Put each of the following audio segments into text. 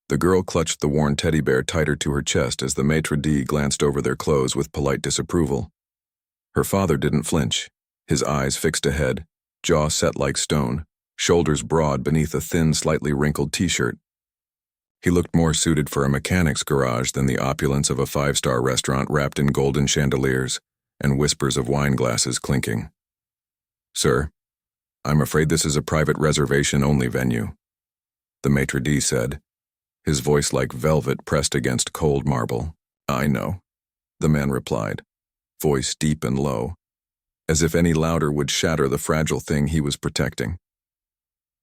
The girl clutched the worn teddy bear tighter to her chest as the maitre d' glanced over their clothes with polite disapproval. Her father didn't flinch, his eyes fixed ahead, jaw set like stone, shoulders broad beneath a thin, slightly wrinkled t-shirt. He looked more suited for a mechanic's garage than the opulence of a five-star restaurant wrapped in golden chandeliers and whispers of wine glasses clinking. "Sir, I'm afraid this is a private reservation-only venue," the maitre d' said, his voice like velvet pressed against cold marble. "I know," the man replied, voice deep and low, as if any louder would shatter the fragile thing he was protecting.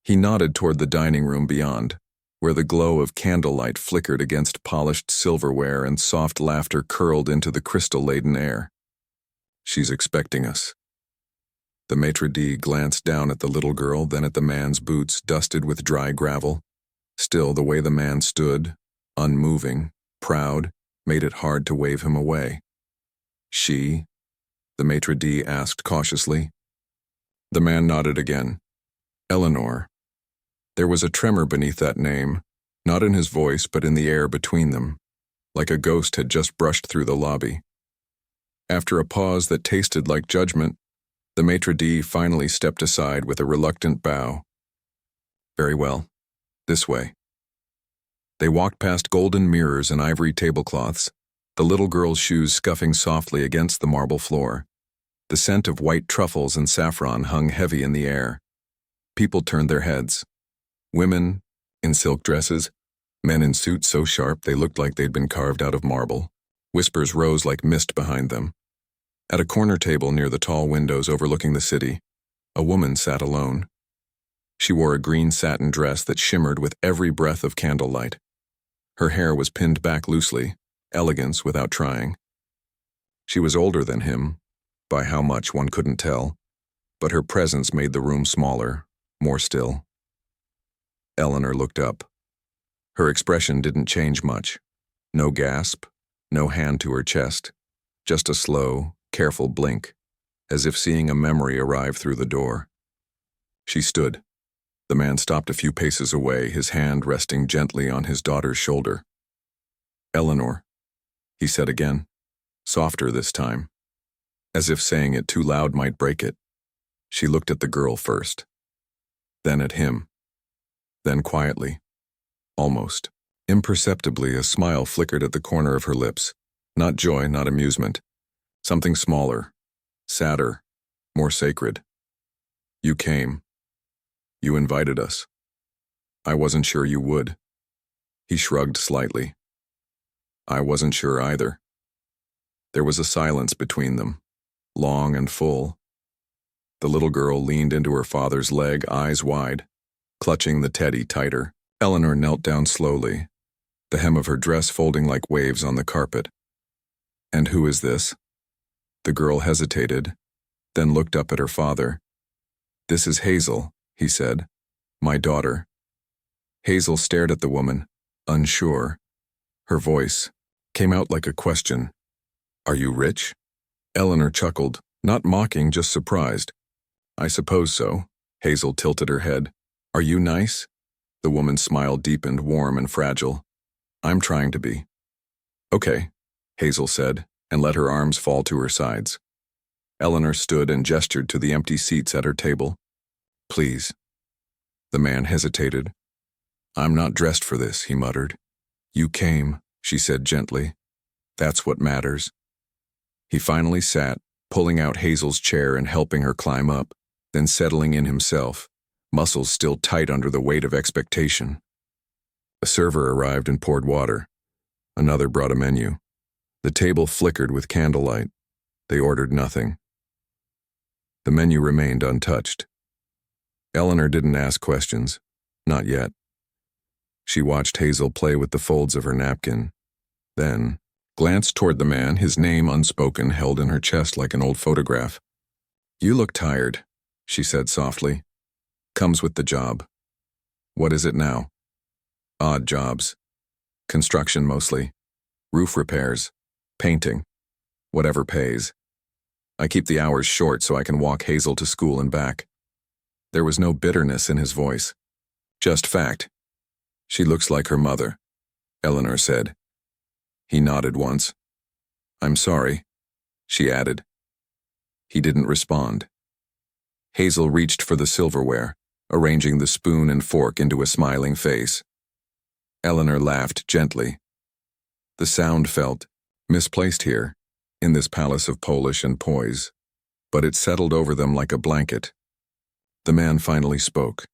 He nodded toward the dining room beyond, where the glow of candlelight flickered against polished silverware and soft laughter curled into the crystal-laden air. "She's expecting us." The maitre d' glanced down at the little girl, then at the man's boots dusted with dry gravel. Still, the way the man stood, unmoving, proud, made it hard to wave him away. "She?" the maitre d' asked cautiously. The man nodded again. "Eleanor." There was a tremor beneath that name, not in his voice but in the air between them, like a ghost had just brushed through the lobby. After a pause that tasted like judgment, the maitre d' finally stepped aside with a reluctant bow. "Very well. This way." They walked past golden mirrors and ivory tablecloths, the little girl's shoes scuffing softly against the marble floor. The scent of white truffles and saffron hung heavy in the air. People turned their heads. Women in silk dresses, men in suits so sharp they looked like they'd been carved out of marble. Whispers rose like mist behind them. At a corner table near the tall windows overlooking the city, a woman sat alone. She wore a green satin dress that shimmered with every breath of candlelight. Her hair was pinned back loosely, elegance without trying. She was older than him, by how much one couldn't tell, but her presence made the room smaller, more still. Eleanor looked up. Her expression didn't change much. No gasp, no hand to her chest, just a slow, careful blink, as if seeing a memory arrive through the door. She stood. The man stopped a few paces away, his hand resting gently on his daughter's shoulder. "Eleanor," he said again, softer this time, as if saying it too loud might break it. She looked at the girl first, then at him, then quietly, almost imperceptibly, a smile flickered at the corner of her lips, not joy, not amusement, something smaller, sadder, more sacred. "You came. You invited us. I wasn't sure you would." He shrugged slightly. "I wasn't sure either." There was a silence between them, long and full. The little girl leaned into her father's leg, eyes wide, clutching the teddy tighter. Eleanor knelt down slowly, the hem of her dress folding like waves on the carpet. "And who is this?" The girl hesitated, then looked up at her father. "This is Hazel," he said. "My daughter." Hazel stared at the woman, unsure. Her voice came out like a question. "Are you rich?" Eleanor chuckled, not mocking, just surprised. "I suppose so." Hazel tilted her head. "Are you nice?" The woman's smile deepened, warm and fragile. "I'm trying to be." "Okay," Hazel said, and let her arms fall to her sides. Eleanor stood and gestured to the empty seats at her table. "Please." The man hesitated. "I'm not dressed for this," he muttered. "You came," she said gently. "That's what matters." He finally sat, pulling out Hazel's chair and helping her climb up, then settling in himself, muscles still tight under the weight of expectation. A server arrived and poured water. Another brought a menu. The table flickered with candlelight. They ordered nothing. The menu remained untouched. Eleanor didn't ask questions, not yet. She watched Hazel play with the folds of her napkin, then glanced toward the man, his name unspoken held in her chest like an old photograph. "You look tired," she said softly. "Comes with the job." "What is it now?" "Odd jobs. Construction mostly. Roof repairs. Painting. Whatever pays. I keep the hours short so I can walk Hazel to school and back." There was no bitterness in his voice. Just fact. "She looks like her mother." Eleanor said. He nodded once. I'm sorry, she added. He didn't respond. Hazel reached for the silverware, arranging the spoon and fork into a smiling face. Eleanor laughed gently. The sound felt misplaced here, in this palace of polish and poise, but it settled over them like a blanket. The man finally spoke.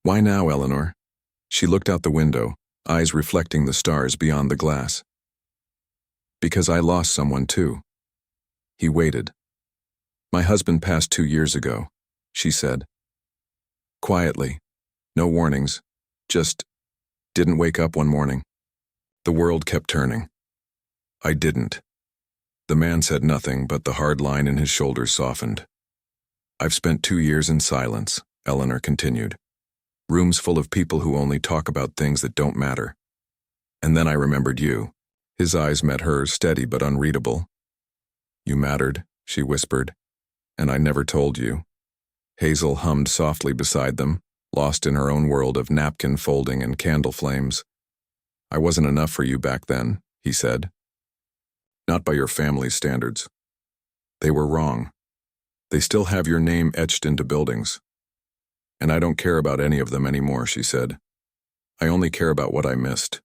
Why now, Eleanor? She looked out the window, eyes reflecting the stars beyond the glass. Because I lost someone too. He waited. My husband passed 2 years ago, she said. Quietly, no warnings, just didn't wake up one morning. The world kept turning. I didn't. The man said nothing, but the hard line in his shoulders softened. I've spent 2 years in silence, Eleanor continued. Rooms full of people who only talk about things that don't matter. And then I remembered you. His eyes met hers, steady but unreadable. You mattered, she whispered, and I never told you. Hazel hummed softly beside them, lost in her own world of napkin folding and candle flames. I wasn't enough for you back then, he said. Not by your family's standards. They were wrong. They still have your name etched into buildings. And I don't care about any of them anymore, she said. I only care about what I missed.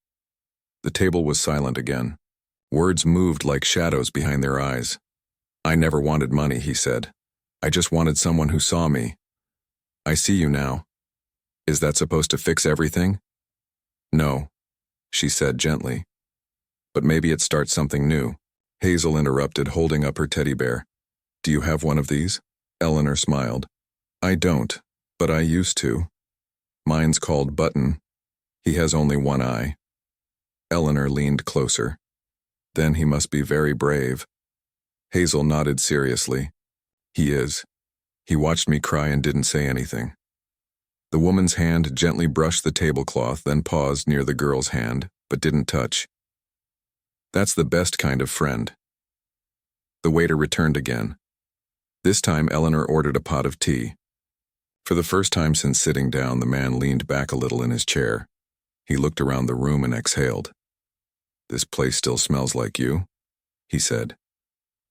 The table was silent again. Words moved like shadows behind their eyes. I never wanted money, he said. I just wanted someone who saw me. I see you now. Is that supposed to fix everything? No, she said gently. But maybe it starts something new. Hazel interrupted, holding up her teddy bear. Do you have one of these? Eleanor smiled. I don't, but I used to. Mine's called Button. He has only one eye. Eleanor leaned closer. Then he must be very brave. Hazel nodded seriously. He is. He watched me cry and didn't say anything. The woman's hand gently brushed the tablecloth, then paused near the girl's hand, but didn't touch. That's the best kind of friend. The waiter returned again. This time Eleanor ordered a pot of tea. For the first time since sitting down, the man leaned back a little in his chair. He looked around the room and exhaled. This place still smells like you, he said.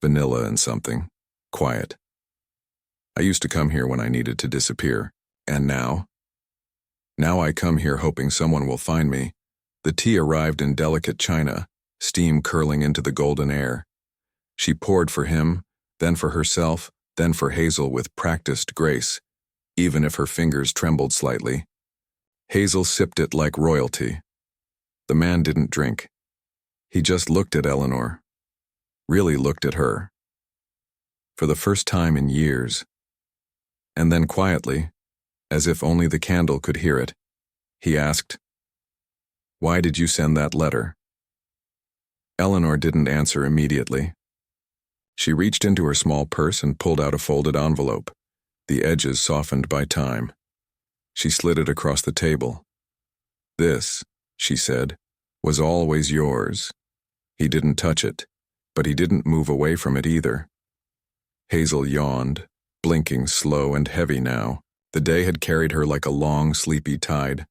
Vanilla and something. Quiet. I used to come here when I needed to disappear. And now? Now I come here hoping someone will find me. The tea arrived in delicate china, steam curling into the golden air. She poured for him, then for herself, then for Hazel with practiced grace, even if her fingers trembled slightly. Hazel sipped it like royalty. The man didn't drink. He just looked at Eleanor. Really looked at her. For the first time in years. And then quietly, as if only the candle could hear it, he asked, Why did you send that letter? Eleanor didn't answer immediately. She reached into her small purse and pulled out a folded envelope, the edges softened by time. She slid it across the table. This, she said, was always yours. He didn't touch it, but he didn't move away from it either. Hazel yawned, blinking slow and heavy now. The day had carried her like a long, sleepy tide.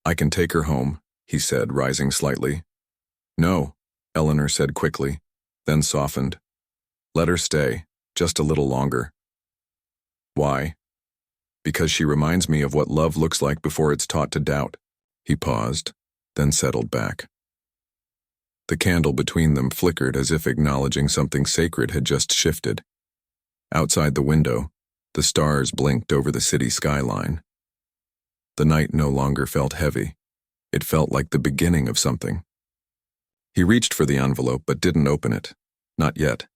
I can take her home, he said, rising slightly. No, Eleanor said quickly, then softened. Let her stay, just a little longer. Why? Because she reminds me of what love looks like before it's taught to doubt. He paused, then settled back. The candle between them flickered as if acknowledging something sacred had just shifted. Outside the window, the stars blinked over the city skyline. The night no longer felt heavy. It felt like the beginning of something. He reached for the envelope but didn't open it. Not yet.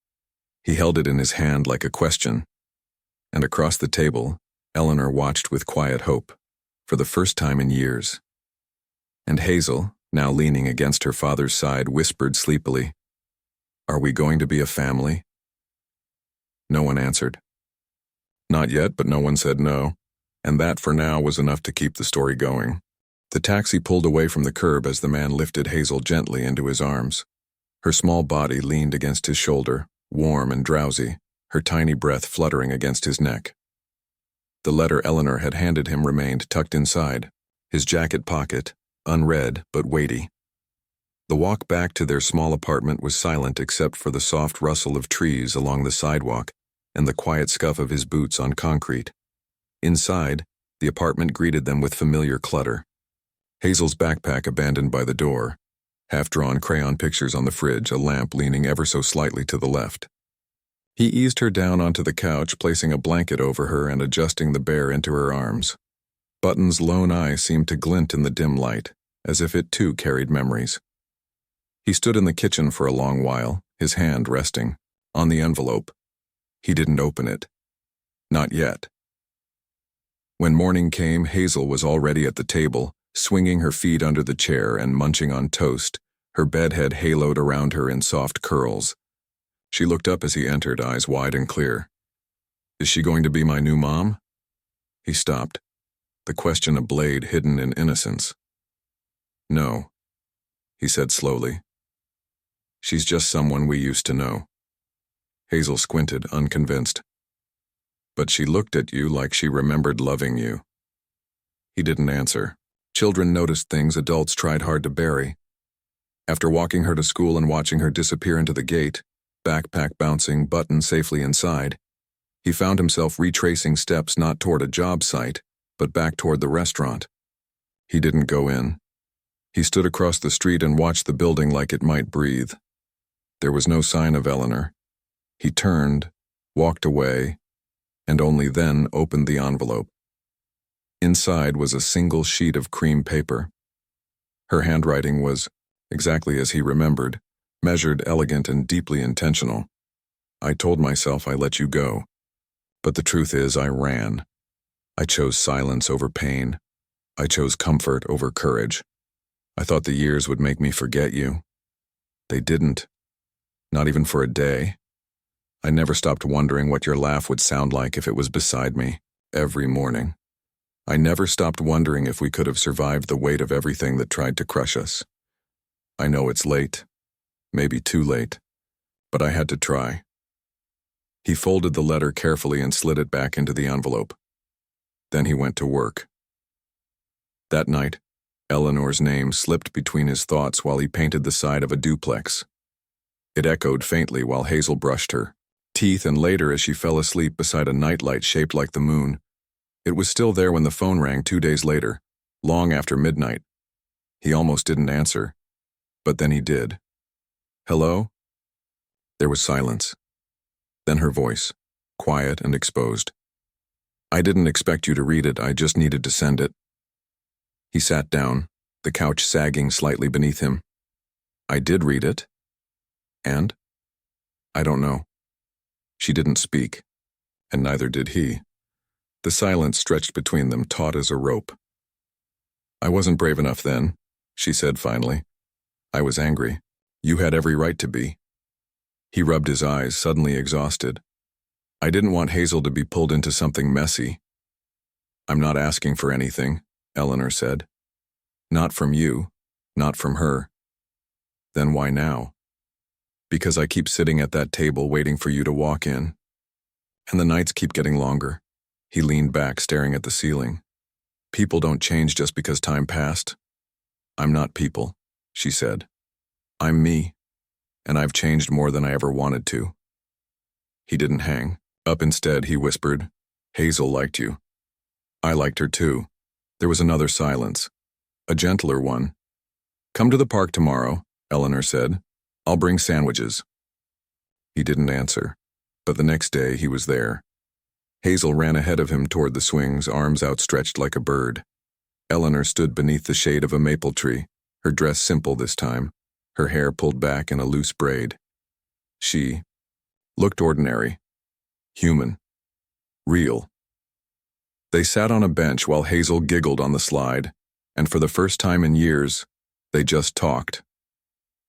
He held it in his hand like a question. And across the table, Eleanor watched with quiet hope, for the first time in years. And Hazel, now leaning against her father's side, whispered sleepily, Are we going to be a family? No one answered. Not yet, but no one said no, and that for now was enough to keep the story going. The taxi pulled away from the curb as the man lifted Hazel gently into his arms. Her small body leaned against his shoulder, warm and drowsy, her tiny breath fluttering against his neck. The letter Eleanor had handed him remained tucked inside, his jacket pocket, unread but weighty. The walk back to their small apartment was silent except for the soft rustle of trees along the sidewalk and the quiet scuff of his boots on concrete. Inside, the apartment greeted them with familiar clutter. Hazel's backpack abandoned by the door, half-drawn crayon pictures on the fridge, a lamp leaning ever so slightly to the left. He eased her down onto the couch, placing a blanket over her and adjusting the bear into her arms. Button's lone eye seemed to glint in the dim light, as if it too carried memories. He stood in the kitchen for a long while, his hand resting on the envelope. He didn't open it. Not yet. When morning came, Hazel was already at the table, swinging her feet under the chair and munching on toast, her bedhead haloed around her in soft curls. She looked up as he entered, eyes wide and clear. "Is she going to be my new mom?" He stopped, the question a blade hidden in innocence. "No," he said slowly. "She's just someone we used to know." Hazel squinted, unconvinced. "But she looked at you like she remembered loving you." He didn't answer. Children noticed things adults tried hard to bury. After walking her to school and watching her disappear into the gate, backpack bouncing, Button safely inside, he found himself retracing steps not toward a job site, but back toward the restaurant. He didn't go in. He stood across the street and watched the building like it might breathe. There was no sign of Eleanor. He turned, walked away, and only then opened the envelope. Inside was a single sheet of cream paper. Her handwriting was exactly as he remembered, measured, elegant, and deeply intentional. "I told myself I let you go. But the truth is I ran. I chose silence over pain. I chose comfort over courage. I thought the years would make me forget you. They didn't. Not even for a day. I never stopped wondering what your laugh would sound like if it was beside me, every morning. I never stopped wondering if we could have survived the weight of everything that tried to crush us. I know it's late, maybe too late, but I had to try." He folded the letter carefully and slid it back into the envelope. Then he went to work. That night, Eleanor's name slipped between his thoughts while he painted the side of a duplex. It echoed faintly while Hazel brushed her teeth, and later as she fell asleep beside a nightlight shaped like the moon. It was still there when the phone rang 2 days later, long after midnight. He almost didn't answer, but then he did. "Hello?" There was silence. Then her voice, quiet and exposed. "I didn't expect you to read it, I just needed to send it." He sat down, the couch sagging slightly beneath him. "I did read it. And? I don't know." She didn't speak, and neither did he. The silence stretched between them, taut as a rope. "I wasn't brave enough then," she said finally. "I was angry. You had every right to be." He rubbed his eyes, suddenly exhausted. "I didn't want Hazel to be pulled into something messy." "I'm not asking for anything," Eleanor said. "Not from you, not from her." "Then why now?" "Because I keep sitting at that table waiting for you to walk in. And the nights keep getting longer." He leaned back, staring at the ceiling. "People don't change just because time passed." "I'm not people," she said. "I'm me, and I've changed more than I ever wanted to." He didn't hang up. Instead, he whispered, "Hazel liked you." "I liked her too." There was another silence, a gentler one. "Come to the park tomorrow," Eleanor said. "I'll bring sandwiches." He didn't answer, but the next day he was there. Hazel ran ahead of him toward the swings, arms outstretched like a bird. Eleanor stood beneath the shade of a maple tree, her dress simple this time, her hair pulled back in a loose braid. She looked ordinary, human, real. They sat on a bench while Hazel giggled on the slide, and for the first time in years, they just talked.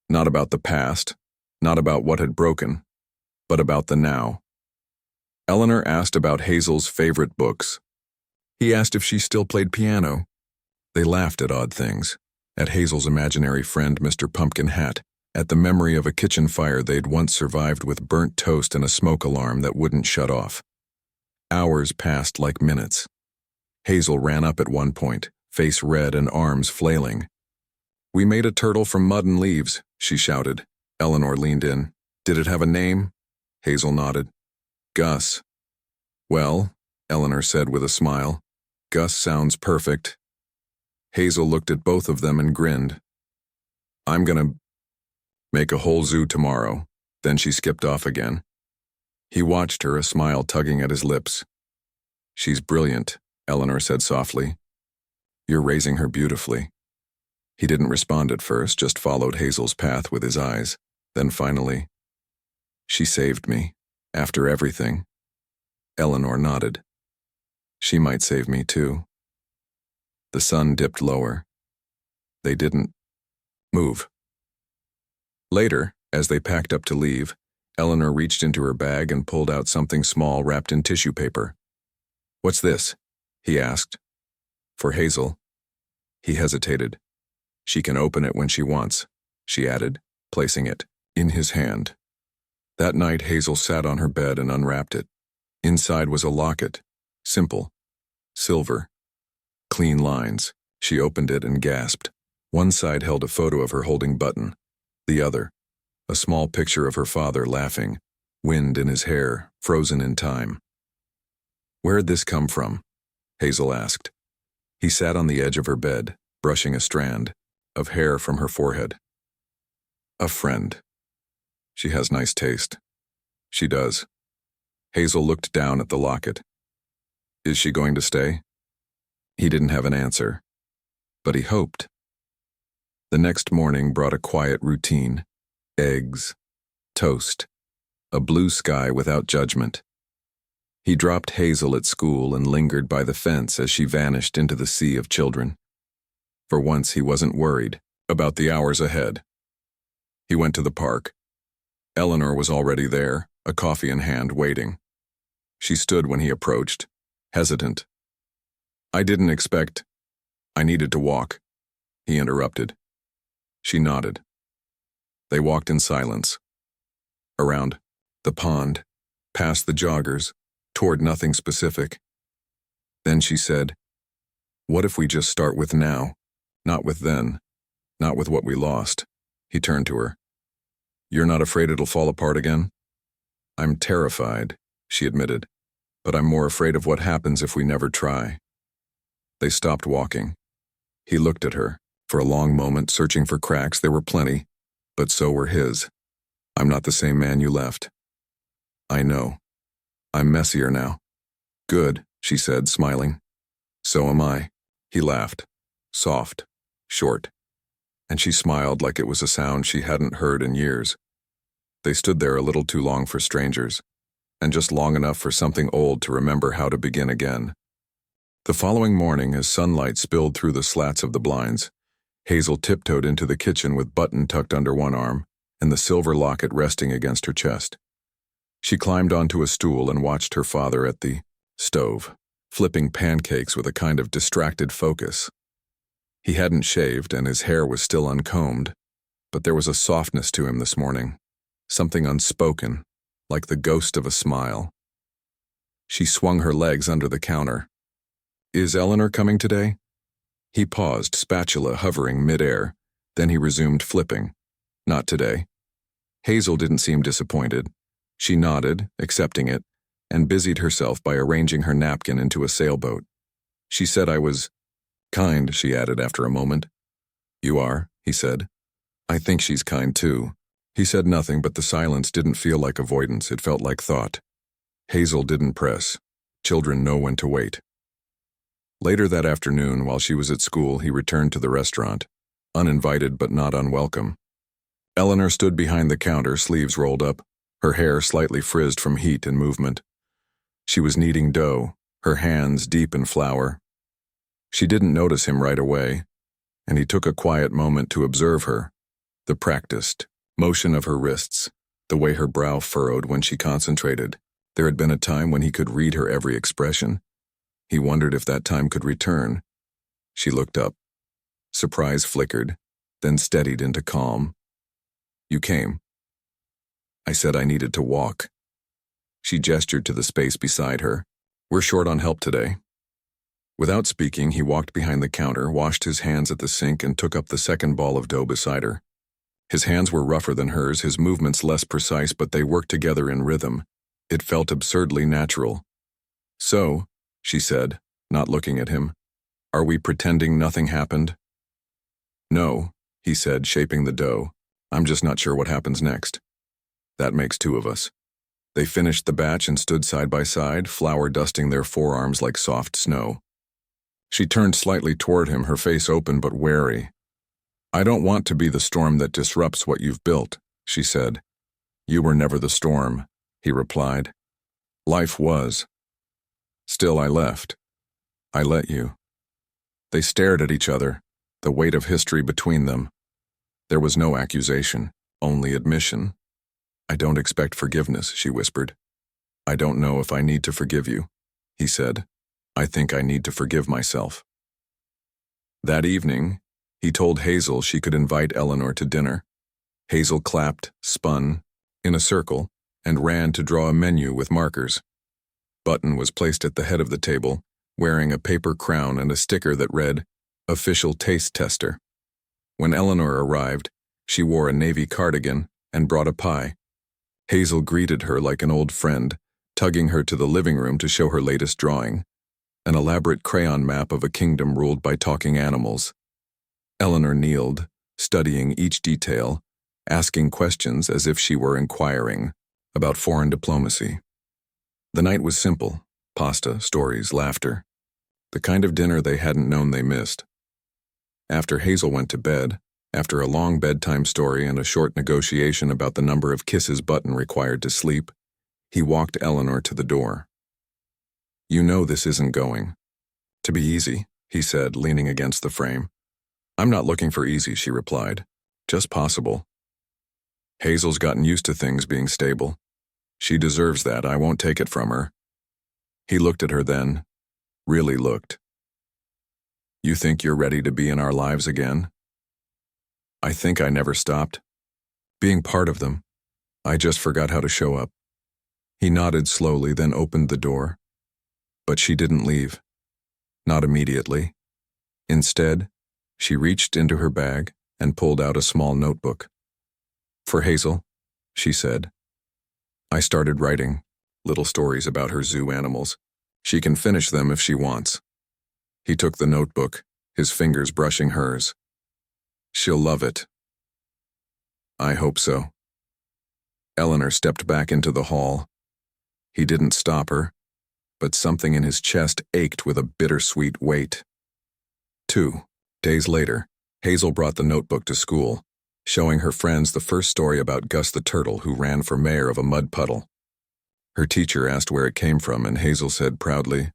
Not about the past, not about what had broken, but about the now. Eleanor asked about Hazel's favorite books. He asked if she still played piano. They laughed at odd things, at Hazel's imaginary friend Mr. Pumpkin Hat, at the memory of a kitchen fire they'd once survived with burnt toast and a smoke alarm that wouldn't shut off. Hours passed like minutes. Hazel ran up at one point, face red and arms flailing. We made a turtle from mud and leaves, she shouted. Eleanor leaned in. Did it have a name? Hazel nodded. Gus. Well, Eleanor said with a smile. Gus sounds perfect. Hazel looked at both of them and grinned. I'm gonna make a whole zoo tomorrow. Then she skipped off again. He watched her, a smile tugging at his lips. She's brilliant, Eleanor said softly. You're raising her beautifully. He didn't respond at first, just followed Hazel's path with his eyes. Then finally, she saved me. After everything. Eleanor nodded. She might save me too. The sun dipped lower. They didn't move. Later, as they packed up to leave, Eleanor reached into her bag and pulled out something small wrapped in tissue paper. What's this? He asked. For Hazel. He hesitated. She can open it when she wants, she added, placing it in his hand. That night, Hazel sat on her bed and unwrapped it. Inside was a locket. Simple. Silver. Clean lines. She opened it and gasped. One side held a photo of her holding Button. The other, a small picture of her father laughing, wind in his hair, frozen in time. Where'd this come from? Hazel asked. He sat on the edge of her bed, brushing a strand of hair from her forehead. A friend. She has nice taste. She does. Hazel looked down at the locket. Is she going to stay? He didn't have an answer, but he hoped. The next morning brought a quiet routine. Eggs, toast, a blue sky without judgment. He dropped Hazel at school and lingered by the fence as she vanished into the sea of children. For once he wasn't worried about the hours ahead. He went to the park. Eleanor was already there, a coffee in hand, waiting. She stood when he approached, hesitant. I didn't expect. I needed to walk, he interrupted. She nodded. They walked in silence. Around the pond, past the joggers, toward nothing specific. Then she said, what if we just start with now, not with then, not with what we lost? He turned to her. You're not afraid it'll fall apart again? I'm terrified, she admitted, but I'm more afraid of what happens if we never try. They stopped walking. He looked at her. For a long moment, searching for cracks. There were plenty, but so were his. I'm not the same man you left. I know. I'm messier now. Good, she said, smiling. So am I. He laughed. Soft, short. And she smiled like it was a sound she hadn't heard in years. They stood there a little too long for strangers, and just long enough for something old to remember how to begin again. The following morning, as sunlight spilled through the slats of the blinds, Hazel tiptoed into the kitchen with Button tucked under one arm and the silver locket resting against her chest. She climbed onto a stool and watched her father at the stove, flipping pancakes with a kind of distracted focus. He hadn't shaved and his hair was still uncombed, but there was a softness to him this morning, something unspoken, like the ghost of a smile. She swung her legs under the counter. Is Eleanor coming today? He paused, spatula hovering midair. Then he resumed flipping. Not today. Hazel didn't seem disappointed. She nodded, accepting it, and busied herself by arranging her napkin into a sailboat. She said I was kind, she added after a moment. You are, he said. I think she's kind too. He said nothing, but the silence didn't feel like avoidance, it felt like thought. Hazel didn't press. Children know when to wait. Later that afternoon, while she was at school, he returned to the restaurant, uninvited but not unwelcome. Eleanor stood behind the counter, sleeves rolled up, her hair slightly frizzed from heat and movement. She was kneading dough, her hands deep in flour. She didn't notice him right away, and he took a quiet moment to observe her, the practiced motion of her wrists, the way her brow furrowed when she concentrated. There had been a time when he could read her every expression. He wondered if that time could return. She looked up. Surprise flickered, then steadied into calm. You came. I said I needed to walk. She gestured to the space beside her. We're short on help today. Without speaking, he walked behind the counter, washed his hands at the sink, and took up the second ball of dough beside her. His hands were rougher than hers, his movements less precise, but they worked together in rhythm. It felt absurdly natural. "So," she said, not looking at him, "are we pretending nothing happened?" "No," he said, shaping the dough. "I'm just not sure what happens next." "That makes two of us." They finished the batch and stood side by side, flour dusting their forearms like soft snow. She turned slightly toward him, her face open but wary. "I don't want to be the storm that disrupts what you've built," she said. "You were never the storm," he replied. "Life was. Still, I left. I let you." They stared at each other, the weight of history between them. There was no accusation, only admission. "I don't expect forgiveness," she whispered. "I don't know if I need to forgive you," he said. "I think I need to forgive myself." That evening, he told Hazel she could invite Eleanor to dinner. Hazel clapped, spun, in a circle, and ran to draw a menu with markers. Button was placed at the head of the table, wearing a paper crown and a sticker that read, "Official Taste Tester." When Eleanor arrived, she wore a navy cardigan and brought a pie. Hazel greeted her like an old friend, tugging her to the living room to show her latest drawing, an elaborate crayon map of a kingdom ruled by talking animals. Eleanor kneeled, studying each detail, asking questions as if she were inquiring about foreign diplomacy. The night was simple: pasta, stories, laughter. The kind of dinner they hadn't known they missed. After Hazel went to bed, after a long bedtime story and a short negotiation about the number of kisses Button required to sleep, he walked Eleanor to the door. "You know this isn't going to be easy," he said, leaning against the frame. "I'm not looking for easy," she replied. "Just possible. Hazel's gotten used to things being stable. She deserves that. I won't take it from her." He looked at her then, really looked. "You think you're ready to be in our lives again?" "I think I never stopped being part of them. I just forgot how to show up." He nodded slowly, then opened the door. But she didn't leave. Not immediately. Instead, she reached into her bag and pulled out a small notebook. "For Hazel," she said. "I started writing little stories about her zoo animals. She can finish them if she wants." He took the notebook, his fingers brushing hers. "She'll love it." "I hope so." Eleanor stepped back into the hall. He didn't stop her, but something in his chest ached with a bittersweet weight. 2 days later, Hazel brought the notebook to school, showing her friends the first story about Gus the turtle who ran for mayor of a mud puddle. Her teacher asked where it came from, and Hazel said proudly,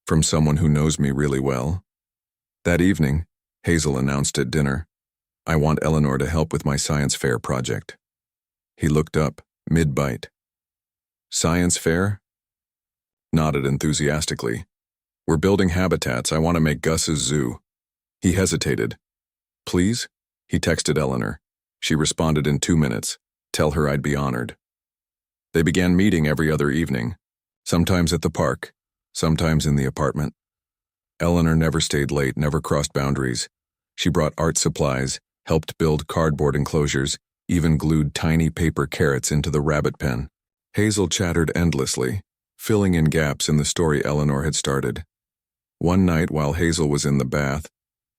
"From someone who knows me really well." That evening, Hazel announced at dinner, "I want Eleanor to help with my science fair project." He looked up, mid-bite. "Science fair?" Nodded enthusiastically. "We're building habitats. I want to make Gus's zoo." He hesitated. "Please?" He texted Eleanor. She responded in 2 minutes. "Tell her I'd be honored." They began meeting every other evening, sometimes at the park, sometimes in the apartment. Eleanor never stayed late, never crossed boundaries. She brought art supplies, helped build cardboard enclosures, even glued tiny paper carrots into the rabbit pen. Hazel chattered endlessly, filling in gaps in the story Eleanor had started. One night while Hazel was in the bath,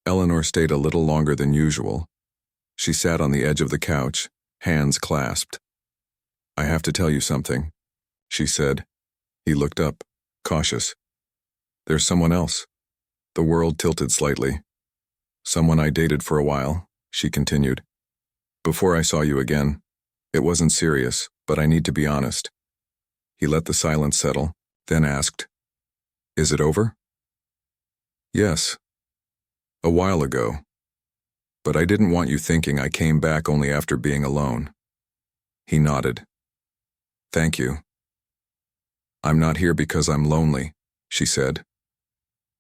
Eleanor stayed a little longer than usual. She sat on the edge of the couch, hands clasped. "I have to tell you something," she said. He looked up, cautious. "There's someone else." The world tilted slightly. "Someone I dated for a while," she continued. "Before I saw you again. It wasn't serious, but I need to be honest." He let the silence settle, then asked, "Is it over?" "Yes. A while ago. But I didn't want you thinking I came back only after being alone." He nodded. "Thank you." "I'm not here because I'm lonely," she said.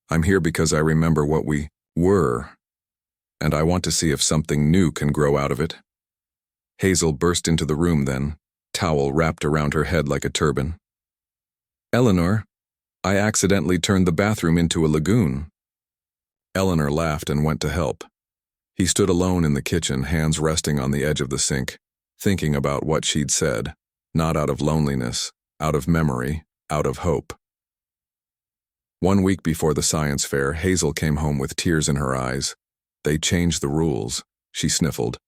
"I'm here because I remember what we were, and I want to see if something new can grow out of it." Hazel burst into the room then, towel wrapped around her head like a turban. "Eleanor, I accidentally turned the bathroom into a lagoon. Eleanor laughed and went to help. He stood alone in the kitchen, hands resting on the edge of the sink, thinking about what she'd said, not out of loneliness, out of memory, out of hope. 1 week before the science fair, Hazel came home with tears in her eyes. They changed the rules, she sniffled.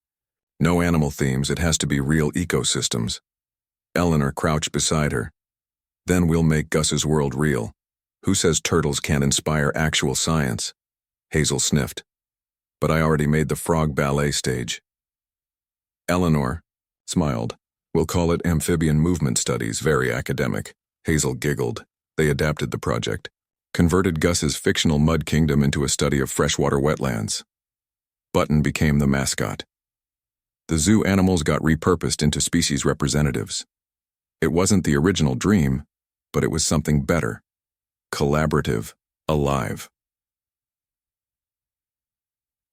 No animal themes, it has to be real ecosystems. Eleanor crouched beside her. Then we'll make Gus's world real. Who says turtles can't inspire actual science? Hazel sniffed. But I already made the frog ballet stage. Eleanor smiled. We'll call it amphibian movement studies, very academic. Hazel giggled. They adapted the project. Converted Gus's fictional mud kingdom into a study of freshwater wetlands. Button became the mascot. The zoo animals got repurposed into species representatives. It wasn't the original dream, but it was something better. Collaborative, alive.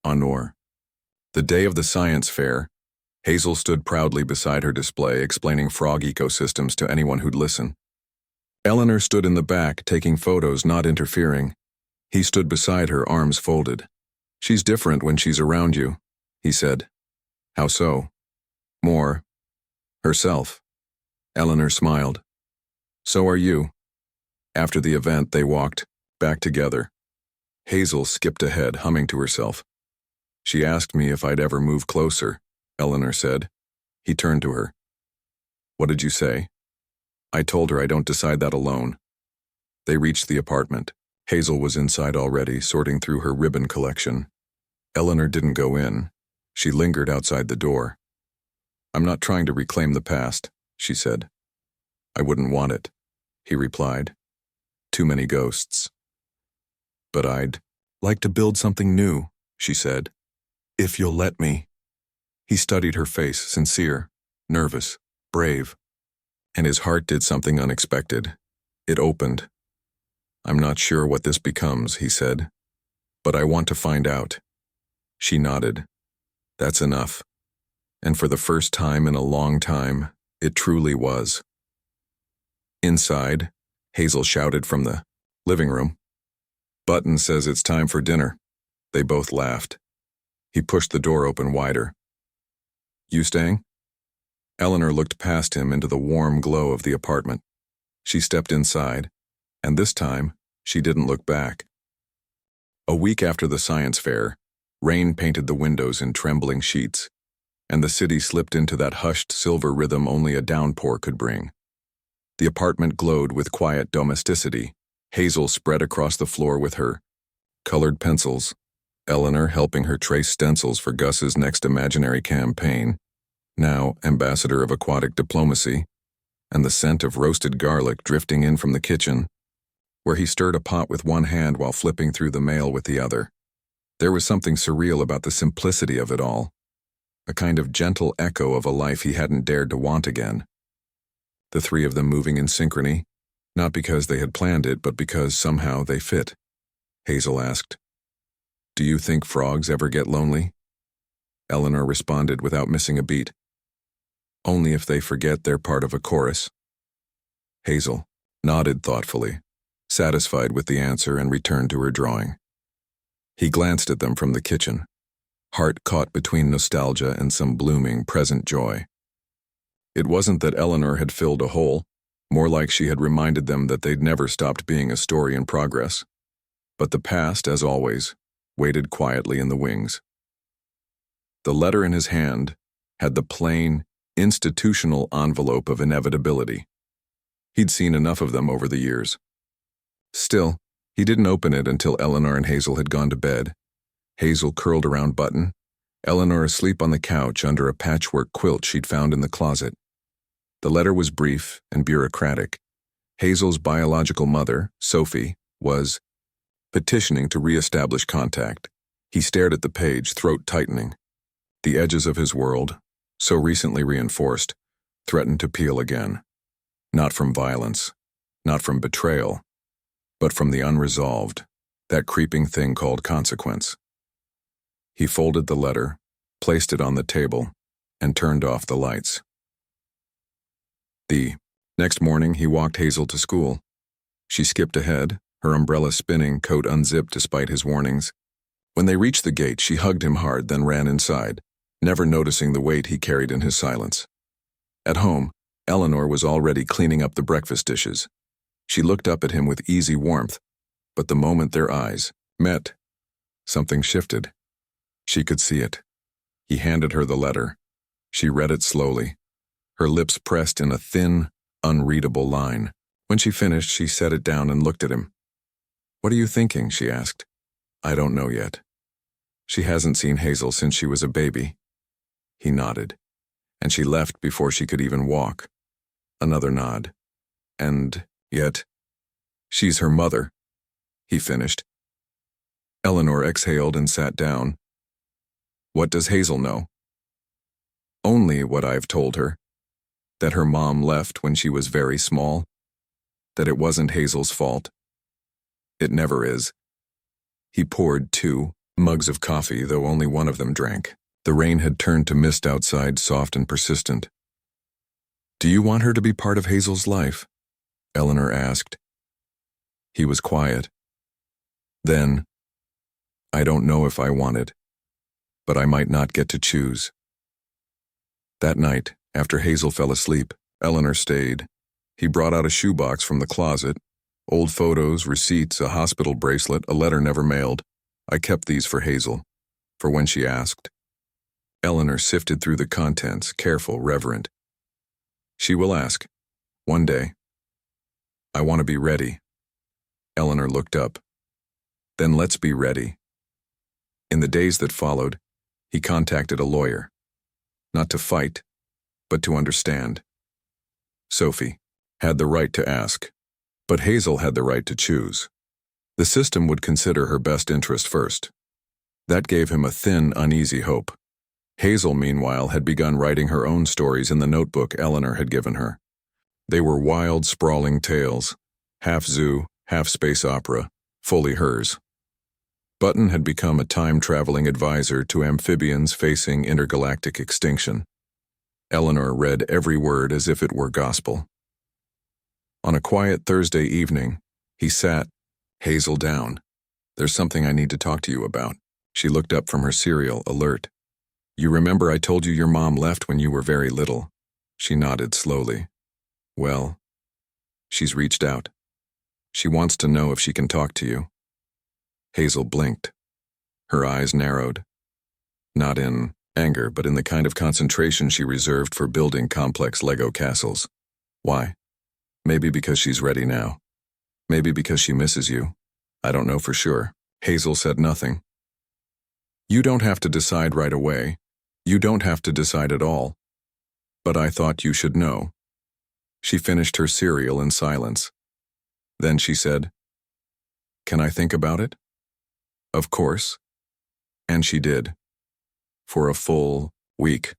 Honor. The day of the science fair, Hazel stood proudly beside her display, explaining frog ecosystems to anyone who'd listen. Eleanor stood in the back, taking photos, not interfering. He stood beside her, arms folded. She's different when she's around you, he said. How so? More. Herself. Eleanor smiled. So are you. After the event, they walked back together. Hazel skipped ahead, humming to herself. She asked me if I'd ever move closer, Eleanor said. He turned to her. What did you say? I told her I don't decide that alone. They reached the apartment. Hazel was inside already, sorting through her ribbon collection. Eleanor didn't go in. She lingered outside the door. I'm not trying to reclaim the past, she said. I wouldn't want it, he replied. Too many ghosts. But I'd like to build something new, she said. If you'll let me. He studied her face, sincere, nervous, brave. And his heart did something unexpected. It opened. I'm not sure what this becomes, he said. But I want to find out. She nodded. That's enough. And for the first time in a long time, it truly was. Inside, Hazel shouted from the living room. Button says it's time for dinner. They both laughed. He pushed the door open wider. You staying? Eleanor looked past him into the warm glow of the apartment. She stepped inside, and this time, she didn't look back. A week after the science fair, rain painted the windows in trembling sheets, and the city slipped into that hushed silver rhythm only a downpour could bring. The apartment glowed with quiet domesticity. Hazel spread across the floor with her colored pencils, Eleanor helping her trace stencils for Gus's next imaginary campaign, now ambassador of aquatic diplomacy, and the scent of roasted garlic drifting in from the kitchen, where he stirred a pot with one hand while flipping through the mail with the other. There was something surreal about the simplicity of it all, a kind of gentle echo of a life he hadn't dared to want again. The three of them moving in synchrony, not because they had planned it, but because somehow they fit. Hazel asked, Do you think frogs ever get lonely? Eleanor responded without missing a beat. Only if they forget they're part of a chorus. Hazel nodded thoughtfully, satisfied with the answer, and returned to her drawing. He glanced at them from the kitchen, heart caught between nostalgia and some blooming present joy. It wasn't that Eleanor had filled a hole, more like she had reminded them that they'd never stopped being a story in progress. But the past, as always, waited quietly in the wings. The letter in his hand had the plain, institutional envelope of inevitability. He'd seen enough of them over the years. Still, he didn't open it until Eleanor and Hazel had gone to bed. Hazel curled around Button, Eleanor asleep on the couch under a patchwork quilt she'd found in the closet. The letter was brief and bureaucratic. Hazel's biological mother, Sophie, was petitioning to re-establish contact. He stared at the page, throat tightening. The edges of his world, so recently reinforced, threatened to peel again. Not from violence, not from betrayal, but from the unresolved, that creeping thing called consequence. He folded the letter, placed it on the table, and turned off the lights. The next morning, he walked Hazel to school. She skipped ahead, her umbrella spinning, coat unzipped despite his warnings. When they reached the gate, she hugged him hard, then ran inside, never noticing the weight he carried in his silence. At home, Eleanor was already cleaning up the breakfast dishes. She looked up at him with easy warmth, but the moment their eyes met, something shifted. She could see it. He handed her the letter. She read it slowly, her lips pressed in a thin, unreadable line. When she finished, she set it down and looked at him. "What are you thinking?" she asked. "I don't know yet." She hasn't seen Hazel since she was a baby. He nodded, and she left before she could even walk. Another nod. And yet, she's her mother, he finished. Eleanor exhaled and sat down. What does Hazel know? Only what I've told her. That her mom left when she was very small. That it wasn't Hazel's fault. It never is. He poured 2 mugs of coffee, though only one of them drank. The rain had turned to mist outside, soft and persistent. Do you want her to be part of Hazel's life? Eleanor asked. He was quiet. Then, I don't know if I want it, but I might not get to choose. That night, after Hazel fell asleep, Eleanor stayed. He brought out a shoebox from the closet, old photos, receipts, a hospital bracelet, a letter never mailed. I kept these for Hazel, for when she asked. Eleanor sifted through the contents, careful, reverent. She will ask, one day. I want to be ready. Eleanor looked up. Then let's be ready. In the days that followed, he contacted a lawyer. Not to fight, but to understand. Sophie had the right to ask, but Hazel had the right to choose. The system would consider her best interest first. That gave him a thin, uneasy hope. Hazel, meanwhile, had begun writing her own stories in the notebook Eleanor had given her. They were wild, sprawling tales, half zoo, half space opera, fully hers. Button had become a time-traveling advisor to amphibians facing intergalactic extinction. Eleanor read every word as if it were gospel. On a quiet Thursday evening, he sat Hazel down. There's something I need to talk to you about. She looked up from her cereal, alert. You remember I told you your mom left when you were very little? She nodded slowly. Well, she's reached out. She wants to know if she can talk to you. Hazel blinked. Her eyes narrowed. Not in anger, but in the kind of concentration she reserved for building complex Lego castles. Why? Maybe because she's ready now. Maybe because she misses you. I don't know for sure. Hazel said nothing. You don't have to decide right away. You don't have to decide at all. But I thought you should know. She finished her cereal in silence. Then she said, Can I think about it? Of course. And she did. For a full week.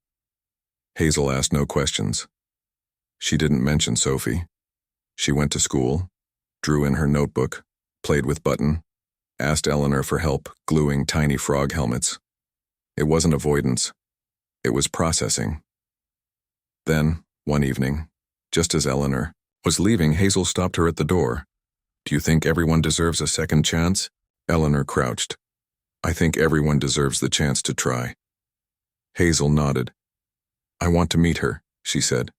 Hazel asked no questions. She didn't mention Sophie. She went to school, drew in her notebook, played with Button, asked Eleanor for help gluing tiny frog helmets. It wasn't avoidance. It was processing. Then, one evening, just as Eleanor was leaving, Hazel stopped her at the door. Do you think everyone deserves a second chance? Eleanor crouched. I think everyone deserves the chance to try. Hazel nodded. I want to meet her, she said.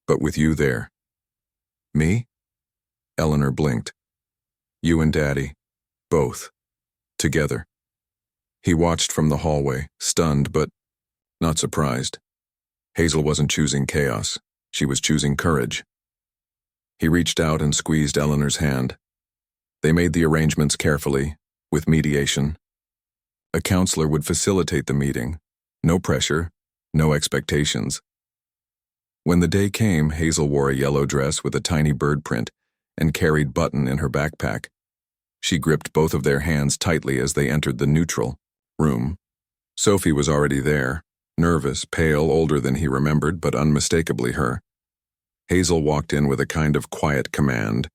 But with you there. Me? Eleanor blinked. You and Daddy. Both. Together. He watched from the hallway, stunned but not surprised. Hazel wasn't choosing chaos. She was choosing courage. He reached out and squeezed Eleanor's hand. They made the arrangements carefully, with mediation. A counselor would facilitate the meeting. No pressure, no expectations. When the day came, Hazel wore a yellow dress with a tiny bird print and carried Button in her backpack. She gripped both of their hands tightly as they entered the neutral room. Sophie was already there, nervous, pale, older than he remembered, but unmistakably her. Hazel walked in with a kind of quiet command.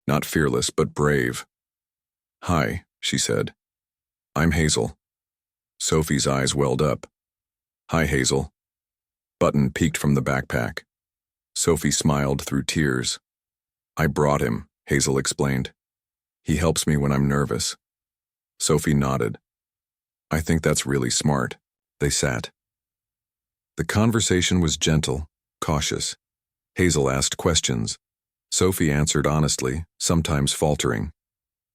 Not fearless, but brave. Hi, she said. I'm Hazel. Sophie's eyes welled up. Hi, Hazel. Button peeked from the backpack. Sophie smiled through tears. I brought him, Hazel explained. He helps me when I'm nervous. Sophie nodded. I think that's really smart. They sat. The conversation was gentle, cautious. Hazel asked questions. Sophie answered honestly, sometimes faltering.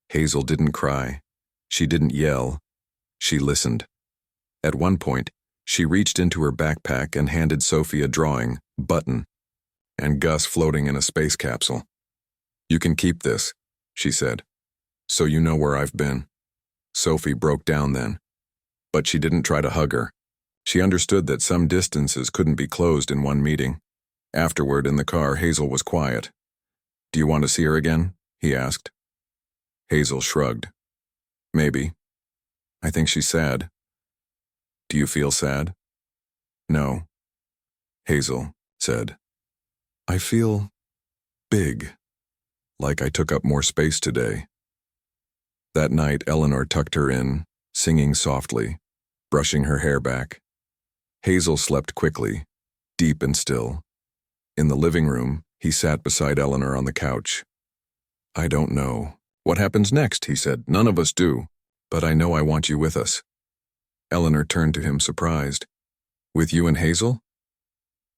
Hazel didn't cry. She didn't yell. She listened. At one point, she reached into her backpack and handed Sophie a drawing, Button, and Gus floating in a space capsule. You can keep this, she said, so you know where I've been. Sophie broke down then. But she didn't try to hug her. She understood that some distances couldn't be closed in one meeting. Afterward, in the car, Hazel was quiet. Do you want to see her again? He asked. Hazel shrugged. Maybe. I think she's sad. Do you feel sad? No. Hazel said. I feel big, like I took up more space today. That night, Eleanor tucked her in, singing softly, brushing her hair back. Hazel slept quickly, deep and still. In the living room, he sat beside Eleanor on the couch. I don't know. What happens next, he said. None of us do. But I know I want you with us. Eleanor turned to him surprised. With you and Hazel?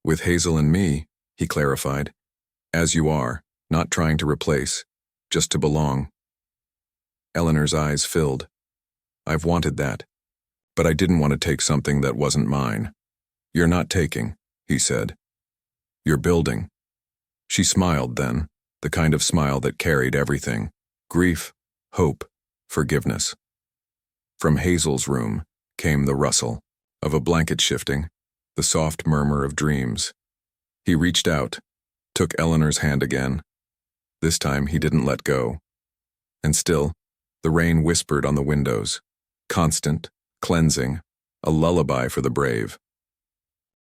With Hazel and me, he clarified. As you are, not trying to replace, just to belong. Eleanor's eyes filled. I've wanted that. But I didn't want to take something that wasn't mine. You're not taking, he said. You're building. She smiled then, the kind of smile that carried everything. Grief, hope, forgiveness. From Hazel's room came the rustle of a blanket shifting, the soft murmur of dreams. He reached out, took Eleanor's hand again. This time he didn't let go. And still, the rain whispered on the windows, constant, cleansing, a lullaby for the brave.